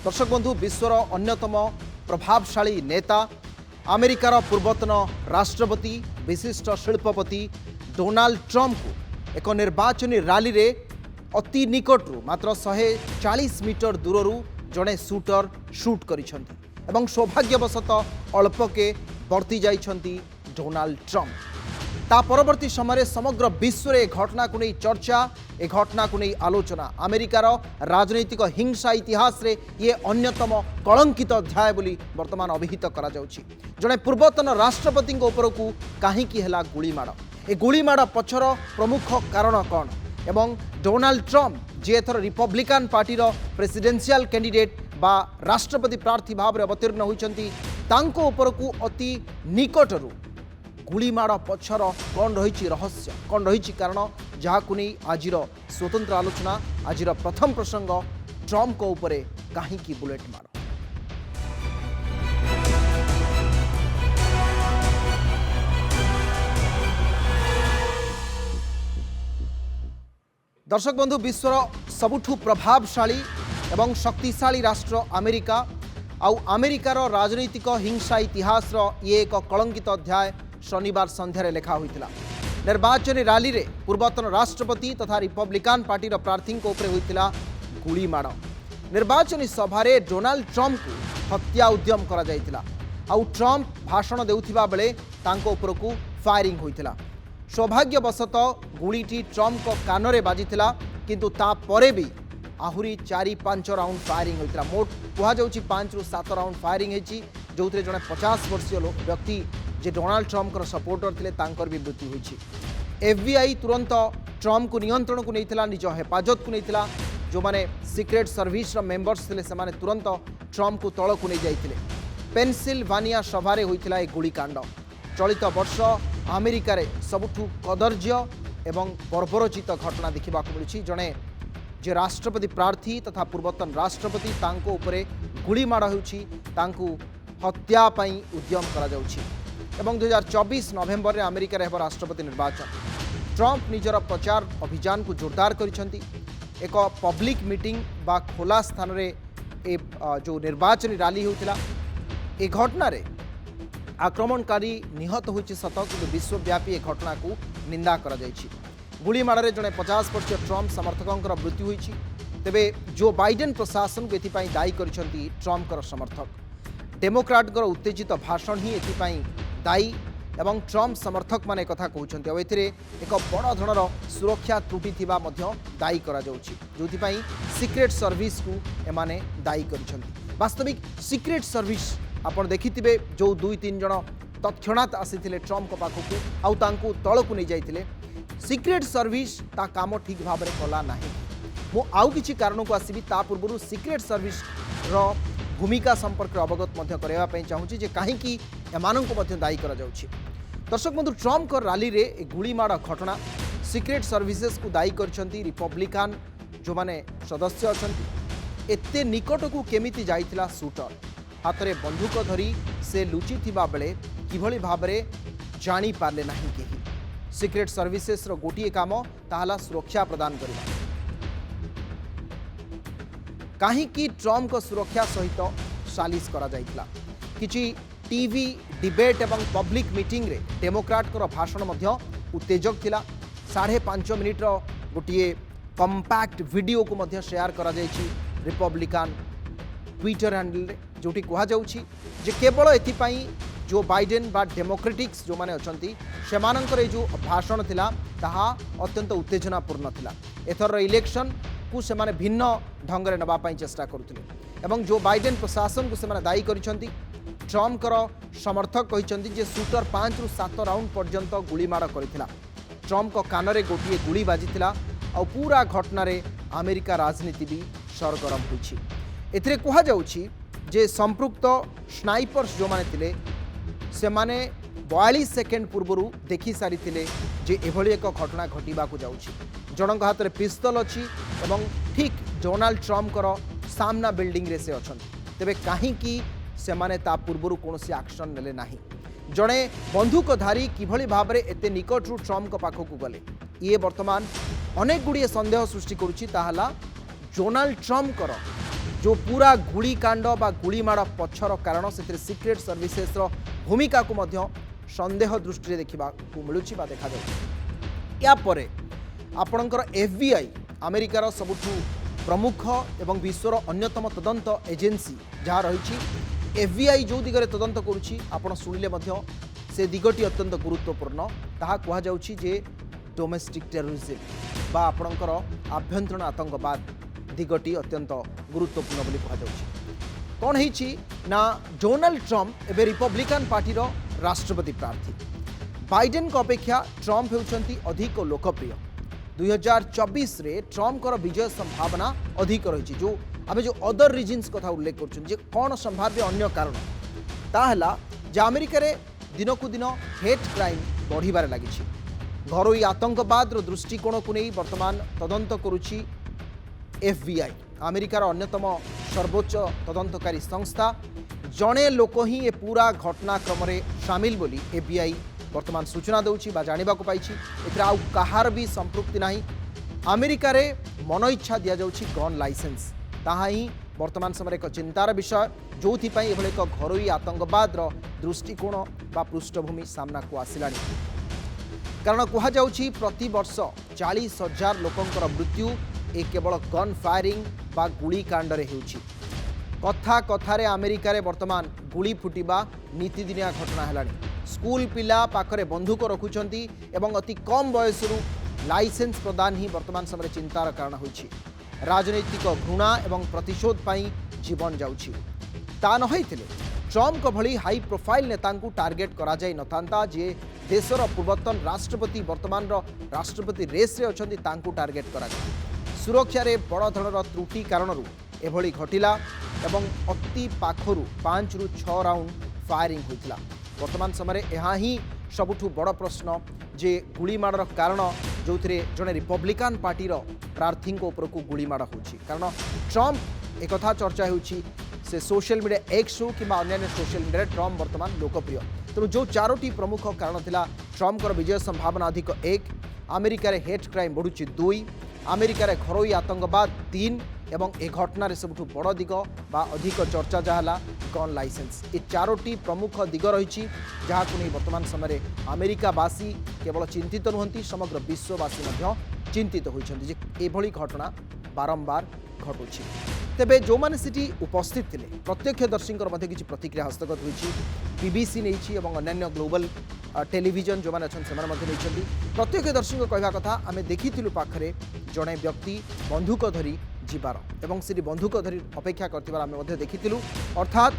दर्शक बंधु विश्वर अन्यतम प्रभावशाली नेता अमेरिकार पूर्वतन राष्ट्रपति विशिष्ट शिल्पपति डोनाल्ड ट्रम्प को एक निर्वाचनी रैली रे अति निकटरू मात्र 140 मीटर दूररू जड़े शूटर शूट करिसेंती एवं सौभाग्यवशत अल्पके वर्ती जाइछंती डोनाल्ड ट्रम्प। ता परवर्ती समय समग्र विश्व में घटना को नहीं चर्चा ए घटना को नहीं आलोचना अमेरिकार राजनैतिक हिंसा इतिहास रे ये अन्यतम कलंकित अध्याय बोली वर्तमान अभिहित करा जाउछि। जड़े पूर्वतन राष्ट्रपति उपरकू काहींकी हेला गुलीमाड़ ए गुलीमाड़ पछर प्रमुख कारण कौन एवं डोनाल्ड ट्रम्प जे एथर रिपब्लिकान पार्टीर प्रेसिडेंशियल कैंडिडेट बा राष्ट्रपति प्रार्थी भाव में अवतीर्ण होइछंती तांको उपरकू अति निकटरू गुलीमाड़ पछर कौन रही रहस्य कौन रही कारण जहां नहीं आज स्वतंत्र आलोचना आज प्रथम प्रसंग ट्रम्प को उपरे काहींकी बुलेट मार। दर्शक बंधु विश्वर सबुठु प्रभावशाली एवं शक्तिशाली राष्ट्र अमेरिका अमेरिकार राजनैतिक हिंसा इतिहास ये एक कलंकित अध्याय शनिवार संध्यारे लेखा होइतिला। निर्वाचन रैली रे पूर्वतन राष्ट्रपति तथा रिपब्लिकान पार्टी प्रार्थी उपरे होइतिला गुलीमाड़। निर्वाचनी सभारे डोनाल्ड ट्रम्प को हत्या उद्यम करा जाइतिला आउ ट्रम्प भाषण देउथिबा बेले तांको उपरकू फायरिंग होइतिला। सौभाग्यवशत गुलीटी ट्रम्प को कानरे बाजितिला किंतु ता परे भी आहुरी 4-5 राउंड फायरिंग होइतिला। मोट कहा जाउछि 5 ରୁ 7 राउंड फायरिंग हेछि जोथरे जने 50 वर्षीय व्यक्ति जे डोनाल्ड ट्रम्प को सपोर्टर थिले तांकर भी मृत्यु होइछि। एफबीआई तुरंत ट्रम्प को नियंत्रण को नैथिला निज हेफाजत को नैथिला। जो माने सीक्रेट सर्विस रो मेंबर्स थिले से माने तुरंत ट्रम्प को तळ को नै जाइथिले। पेनसिल्वानिया सभारे होइथिला ए गुलीकांड। चलित वर्ष अमेरिका रे सबुठु कदर्य एवं बर्बरचित घटना देखा मिली। जड़े जे राष्ट्रपति प्रार्थी तथा पूर्वतन राष्ट्रपति तांको उपरे गुलीमाड़ होउछि तांको हत्या पई उद्यम करा जाउछि। एवं 2024 नवेम्बर में अमेरिका हेब राष्ट्रपति निर्वाचन। ट्रम्प निजर प्रचार अभियान को जोरदार करिसेंती। एक पब्लिक मीटिंग बा खोला स्थान रे ए जो निर्वाचनी रैली होतिला ए घटना रे आक्रमणकारी निहत होइछि सत किंतु विश्वव्यापी ए घटना को निंदा करा जाइछि। गुलीमाड़े जड़े 50 वर्षीय ट्रम्प समर्थकों मृत्यु होइछि। तेबे जो बाइडेन प्रशासन को एथिपाई दायी करिसेंती ट्रम्प समर्थक। डेमोक्राट उत्तेजित भाषण ही एथिपाई दायी एवं ट्रम्प समर्थक माने कथा कहउछन्ती। अब एथिरे एक बड़ धरनर सुरक्षा त्रुटि थिबा मध्य दायी करा जाउछि जोथिपाई सीक्रेट सर्विस को एमाने दायी करिसेंती। वास्तविक सीक्रेट सर्विस आपण देखिथिबे जो 2-3 जण तत्क्षणात आसीथिले ट्रम्प पाखकू आउ तांकू तळकू नै जाइथिले। सीक्रेट सर्विस ता काम ठीक भाव में कला नाही। मु आउ किछि कारण को आसीबी ता पूर्वरु सीक्रेट सर्विस रो भूमिका संपर्क अवगत मध्य करबा पई चाहूछि जे काहेकि एमानन को मध्य दायी करा जाउछि। दर्शक बंधु ट्रम्प को रैली रे गुलीमाड़ घटना सीक्रेट सर्विसेस को दायी करछंती रिपब्लिकान जो माने सदस्य अछंती। एते निकट को केमिति जाइतिला शूटर हाथ में बंदूक धरी से लुचि थिबा बेले किभली भाबरे जानी पारले नाही केही। सीक्रेट सर्विसेस रो गोटिए काम ताहाला सुरक्षा प्रदान करबा। काहींकि ट्रम्प को सुरक्षा सहित सालिस करा जाइतला। किछि टीवी डिबेट एवं पब्लिक मीटिंग रे डेमोक्राट को भाषण मध्य उत्तेजक थिला। 5.5 मिनिट रो गोटिए कंपैक्ट वीडियो को मध्य शेयर करा जाइछि रिपब्लिकान ट्विटर हैंडल रे जोटी कहा जाउछि जे केवल एथिपाई जो बाइडेन बा डेमोक्रेटिक्स जो माने अछंती सेमानंकर जो भाषण थिला ताहा अत्यंत उत्तेजनापूर्ण थिला। एथर इलेक्शन को से माने भिन्न ढंग रे नबा पई चेष्टा करुथिले एवं जो बाइडेन प्रशासन को से माने दायी करिसेंती। ट्रम्प कर समर्थक कहिसेंती जे शूटर 5 ରୁ 7 राउंड पर्यंत गुलीमाड़ करथिला। ट्रम्प को कानरे गोटिए गुली बाजिथिला और पूरा घटना रे अमेरिका राजनीति भी सरगरम होइछि। एथिरे कहा जाउछि जे संपृक्त स्नाइपर्स जो माने थिले से माने 42 सेकेंड पूर्व देखि सारी थिले जे एभली एक घटना घटिबा को जाउछि। जनक हाथ में पिस्तल अच्छी एवं ठीक डोनाल्ड ट्रम्प कर सामना बिल्डिंग रे से अछंती। तेबे काहींकी से माने ता पूर्व कोनोसी एक्शन नेले नाही। जड़े बंदूकधारी किभली भाव में एते निकटरू ट्रम्प को पाखकू गले ये वर्तमान अनेक गुड़िए सन्देह सृष्टि करुछि। ताहाला डोनाल्ड ट्रम्प कर जो पूरा गुड़ीकांड बा गुड़ीमाड़ पछर कारण से सिक्रेट सर्विसेस भूमिका को मध्य संदेह दृष्टि देखा मिलूँ देखा यापर आपणकर FBI अमेरिकार सबुठु प्रमुख एवं विश्वर अन्यतम तदंत एजेंसी जहाँ रही FBI जो दिगरे तदंत करुच्ची आपण शुणिले से दिगटी अत्यंत गुरुत्वपूर्ण ताहा कहा जाउछि जे डोमेस्टिक टेररिज्म बा आपणकर आभ्यंतरण आतंकवाद दिगटी अत्यंत गुरुत्वपूर्ण बोली कहा जाउछि। कौन होइछि ना डोनाल्ड ट्रम्प एबे रिपब्लिकन पार्टीर राष्ट्रपति प्रार्थी बाइडेन को अपेक्षा ट्रम्प होउछंती अधिक लोकप्रिय 2024 रे ट्रम्प कर विजय संभावना अधिक रही जो आम जो अदर रिजन्स कथा उल्लेख कर कौन संभाव्य अन्य कारण ताहला जे अमेरिका रे दिन को दिन हेट क्राइम बढ़िबार लगी घरोई आतंकवाद दृष्टिकोण को नहीं वर्तमान तदंत करुच्ची FBI अमेरिकार अन्यतम सर्वोच्च तदंतकारी संस्था जड़े लोक ही ए पूरा घटनाक्रम सामिल बोली FBI वर्तमान सूचना दूची जाना पाई आउ कहार भी संपृक्ति नहीं अमेरिका रे मन इच्छा दि जाउछि गन लाइसेंस ताहा ही वर्तमान समय एक चिंतार विषय जो एक घरोई आतंकवाद दृष्टिकोण बा पृष्ठभूमि सामना को आसिला कारण कहुच्छी प्रति वर्ष 40,000 लोकंकर मृत्यु ए केवल गन फायरिंग बा गुली कांडरे होउछि कथा कथारे अमेरिका रे वर्तमान गुली फुटिबा नीतिदिनिया घटना हेलानी स्कूल पिला पाखरे बंदूक रखुछंती एवं अति कम बयसरू लाइसेंस प्रदान ही वर्तमान समय चिंतार कारण होइछि राजनैतिक घृणा एवं प्रतिशोध पाई जीवन जाउछि ता न होइथिले ट्रम्प को भली हाई प्रोफाइल नेता को टार्गेट करा जाय नथांता जे देशर पूर्वतन राष्ट्रपति वर्तमान राष्ट्रपति रेस रे अछंती तांको टार्गेट करा जाय सुरक्षा रे बड़ धरणर त्रुटि कारणरू एभली घटिला एवं अति पाखरू 5 रु 6 राउंड फायरिंग होइतिला वर्तमान समय यह ही सबुठु बड़ प्रश्न जे गुलीमाड़ कारण जो जड़े रिपब्लिकन पार्टीर प्रार्थी उपरकू गुलीमाड़ होछि कारण ट्रम्प एक चर्चा होछि से सोशल मीडिया एक्स हो कि अन्य सोशल मीडिया ट्रम्प वर्तमान लोकप्रिय तेणु जो 4टी प्रमुख कारण थिला ट्रम्प विजय संभावना अधिक 1 अमेरिका रे हेट क्राइम बढ़ुछि 2 अमेरिका रे घरोई आतंकवाद 3 एवं ए घटना सबुठु बड़ दिग बा अधिक चर्चा जहाला गन लाइसेंस ये 4टी प्रमुख दिग रही जहाँ को नहीं वर्तमान समय अमेरिकावासी केवल चिंतित नुहंती समग्र विश्ववासी चिंतित होती एभली घटना बारंबार घटुछि तेबे जो माने सिटी उपस्थित थे प्रत्यक्षदर्शी किसी प्रतिक्रिया हस्तगत होती BBC नहीं अन्य ग्लोबल टेलीविजन जो मैंने अच्छा प्रत्यक्षदर्शी कहवा कथा आम देखी पाखरे जड़े व्यक्ति बंधुक धरी जीवार एवं से बंधुक धरी अपेक्षा कर देखी अर्थात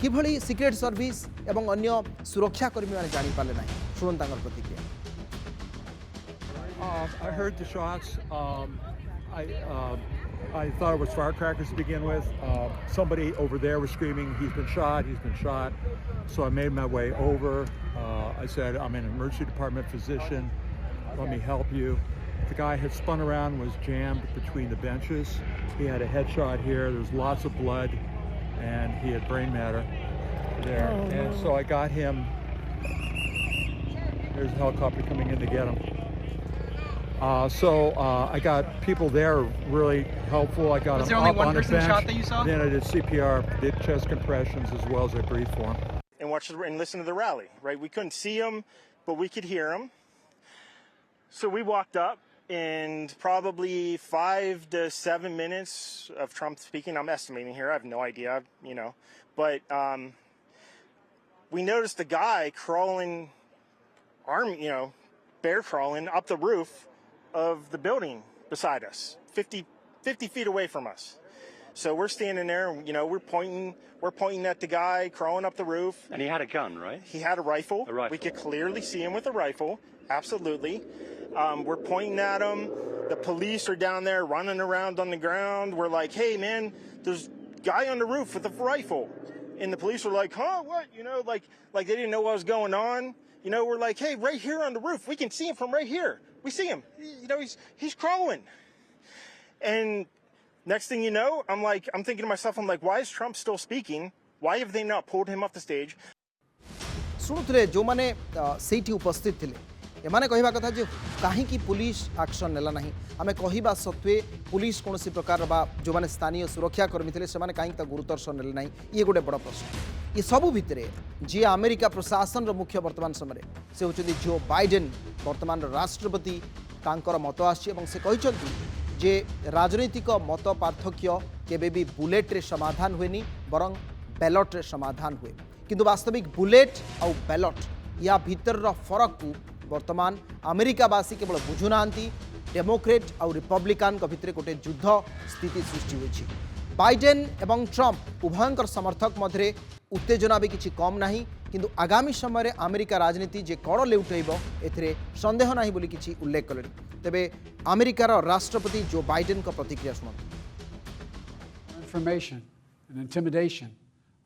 किभली सिक्रेट सर्विस एवं अन्य सुरक्षाकर्मी मैंने जापारे ना शुणु प्रतिक्रिया I heard the shots. I thought it was firecrackers to begin with. Somebody over there was screaming, he's been shot. So I made my way over. I said, I'm an emergency department physician. Let me help you. The guy had spun around, was jammed between the benches. He had a headshot here. There was lots of blood, and he had brain matter there. Oh, no. And so I got him. There's a helicopter coming in to get him. I got people there really helpful. I got Was him there only up one on the person bench. shot that you saw? Then I did CPR, did chest compressions as well as I breathed for him. And watch and listen to the rally, right? We couldn't see him, but we could hear him. So we walked up, and probably 5 to 7 minutes of Trump speaking. I'm estimating here. I have no idea, But we noticed a guy crawling, bear crawling up the roof of the building beside us, 50 feet away from us. So we're standing there, we're pointing at the guy crawling up the roof. And he had a gun, right? He had a rifle. A rifle. We could clearly see him with a rifle, absolutely. We're pointing at him. The police are down there running around on the ground. We're like, hey man, there's a guy on the roof with a rifle. And the police were like, huh, what? Like they didn't know what was going on. We're like, hey, right here on the roof, we can see him from right here. We see him, he's crawling. And next thing you know, I'm thinking to myself, why is Trump still speaking? Why have they not pulled him off the stage? शुणुले जो मैंने से उपस्थित थे एमाने कहवा कथा जे कहीं police action नेला नहीं आमे कहवा सत्वे पुलिस कौन प्रकार बा जो माने स्थानीय सुरक्षाकर्मी थे से कहीं गुरुतर सह नेले नहीं ये गोटे बड़ प्रश्न ये सबू भितर जी अमेरिका प्रशासन मुख्य वर्तमान समय से होती जो बाइडेन वर्तमान राष्ट्रपति तांकर मत आसी से कहते जे राजनैतिक मत पार्थक्य केबे भी बुलेट रे समाधान हुएनी बरं बैलट रे समाधान हुए किंतु वास्तविक बुलेट आउ बैलट या भीतर फरक को वर्तमान अमेरिकावासी केवल बुझुना डेमोक्रेट आउ रिपब्लिकान भितर गोटे युद्ध स्थिति सृष्टि होती बाइडेन एवं ट्रंप उभयंकर समर्थक मध्य उत्तेजना भी किसी कम नहीं किंतु आगामी समय अमेरिका राजनीति जे कड़ लेउटेब एथिरे संदेह नहीं बोली किसी उल्लेख कले तेबे अमेरिकार राष्ट्रपति जो बाइडेन का प्रतिक्रिया सुनते information and intimidation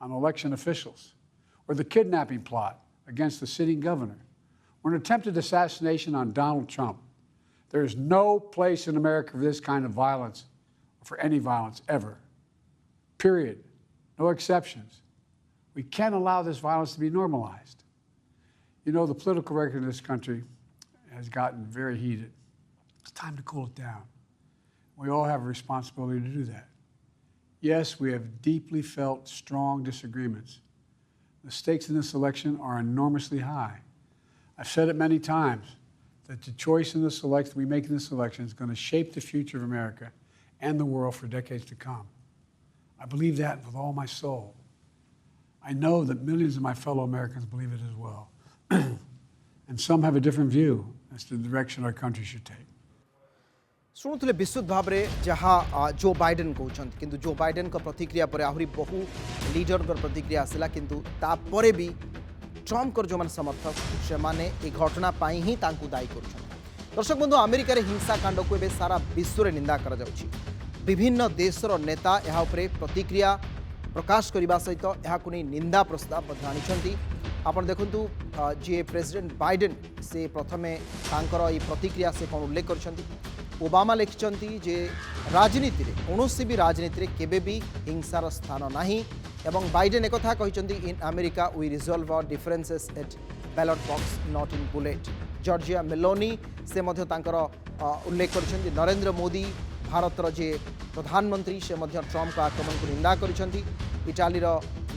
on election officials, or the kidnapping plot against the sitting governor, or an attempted assassination on Donald Trump. There is no place in America for this kind of violence, or for any violence ever. Period. No exceptions. We can't allow this violence to be normalized. You know, the political record in this country has gotten very heated. It's time to cool it down. We all have a responsibility to do that. Yes, we have deeply felt strong disagreements. The stakes in this election are enormously high. I've said it many times that the choice in this election we make in this election is going to shape the future of America and the world for decades to come. I believe that with all my soul. I know that millions of my fellow Americans believe it as well. And some have a different view as to the direction our country should take. शुणुले विशुद्ध भाव में जहाँ Joe Biden कहते किंतु Joe Biden का प्रतिक्रिया पर आहरी बहु लीडर प्रतिक्रिया आसला किंतु तापरे भी ट्रंप जो मैंने समर्थक से माने ए घटना पाई ही तांकु दायी कर दर्शक बंधु अमेरिका हिंसा कांड को एवं सारा विश्व में निंदा कर विभिन्न देशर नेता यह उपरे प्रतिक्रिया प्रकाश करने सहित यह निंदा प्रस्ताव आनी आपड़ देखु जी प्रेसिडेंट बाइडेन से प्रथमे तांकर ये प्रतिक्रिया से कौन उल्लेख कर ओबामा लिखिं जे राजनीति रे कौन भी राजनीति रे केबे भी हिंसार स्थान नाही एवं बाइडेन एक कहते in America we resolve our differences at ballot box not in bullet Giorgia Meloni से उल्लेख कर नरेंद्र मोदी भारतर जे प्रधानमंत्री से ट्रंप का आक्रमण को निंदा कर इटालीर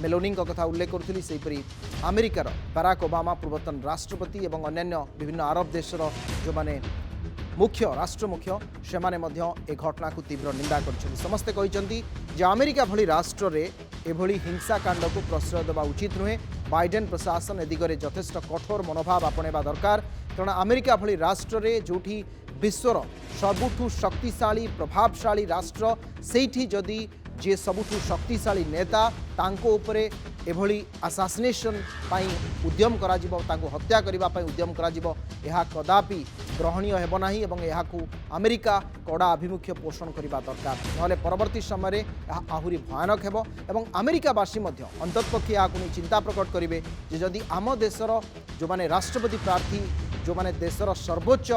मेलोनी कथा उल्लेख करुँगी सेहीपरि अमेरिकार बाराक ओबामा पूर्वतन राष्ट्रपति एवं अन्यान्य विभिन्न अरब देशर जो माने मुख्य राष्ट्र मुख्य से माने ए घटना को तीव्र निंदा कर समस्ते कहते जे अमेरिका भली राष्ट्र रे एभली हिंसा कांड को प्रश्रय देवा उचित नुहे बाइडेन प्रशासन ए दिगरे यथेष्ट कठोर मनोभाव आपणेबा दरकार कारण अमेरिका भली राष्ट्र रे जोठी विश्वर सबुठु शक्तिशाली प्रभावशाली राष्ट्र सेठी जदि जे सबुठु शक्तिशाली नेता तांको उपरे एभली असासिनेशन पाई उद्यम करा जिवो तांको हत्या करिबा पाई उद्यम करा जिवो एहा कदापि ग्रहणीय हेब नाही एवं एहाकु अमेरिका कड़ा आभिमुख्य पोषण करिबा दरकार नहले परवर्ती समय रे आहुरी भयानक हेब एवं अमेरिकावासी मध्य अंततपक्षे एहाकु चिंता प्रकट करिवे जे जदि आम देशर जो माने राष्ट्रपति प्रार्थी जो माने देशर सर्वोच्च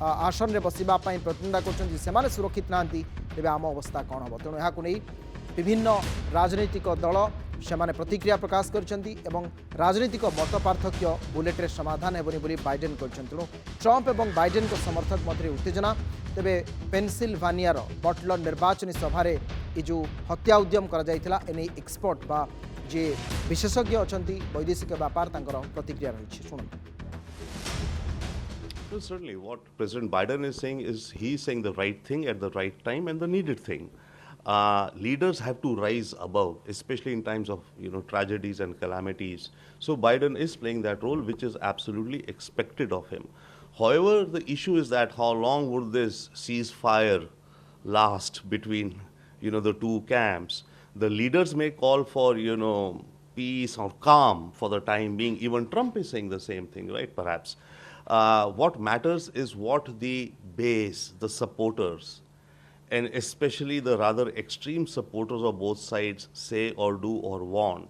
आसन रे बसिबा पाई प्रतिनिधित्व करछन्ती सेमाने सुरक्षित नांती तेबे आम अवस्था कौन हम तेणु यहाँ विभिन्न राजनैतिक दल से प्रतिक्रिया प्रकाश करछन्ती एवं राजनैतिक मत पार्थक्य बुलेट रे समाधान हेबनी बोली बाइडेन करछन्ती तेणु ट्रंप एवं बाइडेन को समर्थक मध्य उत्तेजना तेबे पेनसिल्वानियार बटलर निर्वाचनी सभारे ये जो हत्या उद्यम करा जायथिला एने एक्सपर्ट बा जे विशेषज्ञ अछन्ती वैदेशिक व्यापार तांकर प्रतिक्रिया रही सुनंतु Well, certainly what President Biden is he's saying the right thing at the right time and the needed thing. Leaders have to rise above, especially in times of tragedies and calamities. So Biden is playing that role, which is absolutely expected of him. However, the issue is that how long would this ceasefire last between the two camps? The leaders may call for peace or calm for the time being. Even Trump is saying the same thing, right? Perhaps. What matters is what the base, the supporters, and especially the rather extreme supporters of both sides say or do or want.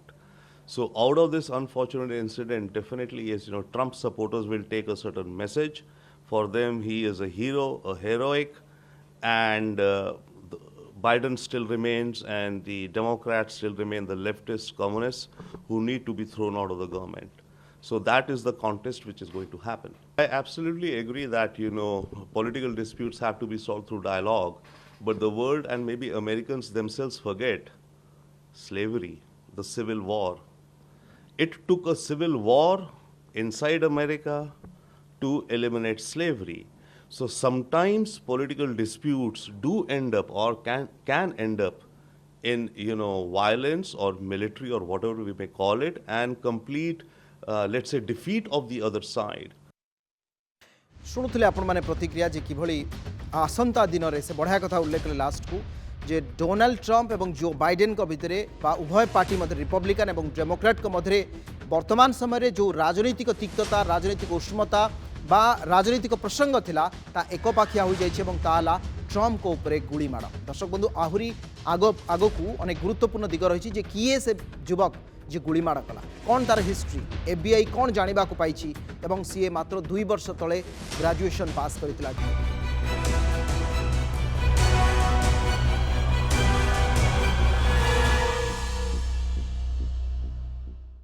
So out of this unfortunate incident, definitely is, Trump supporters will take a certain message. For them, he is a hero, a heroic, and Biden still remains, and the Democrats still remain the leftist communists who need to be thrown out of the government. So that is the contest which is going to happen. I absolutely agree that, political disputes have to be solved through dialogue, but the world and maybe Americans themselves forget slavery, the Civil War. It took a civil war inside America to eliminate slavery. So sometimes political disputes do end up or can end up in violence or military or whatever we may call it, and complete let's say defeat of the other side. शुणुले आपण माने प्रतिक्रिया जे किभली आसंता दिन रे से बढ़िया कथा उल्लेख कले लास्ट को जे डोनाल्ड ट्रंप एवं जो बाइडेन को भितरे बा उभय पार्टी मध्य रिपब्लिकन एवं डेमोक्रेट को मध्य वर्तमान समय जो राजनीतिक तिक्तता राजनीतिक उष्मता बा राजनीतिक प्रसंग थिला ता एकपाखिया हो जाइछे एवं ताला ट्रंप को ऊपर गुली माड़। दर्शक बंधु आहुरी आगो को अनेक गुरुत्वपूर्ण दिग रही जे किए से युवक जे गुली माड़ कला कौन तार हिस्ट्री एफबीआई कौन जानिबा को पाइछि एवं सीए मात्र 2 वर्ष तले ग्रेजुएशन पास करथिला।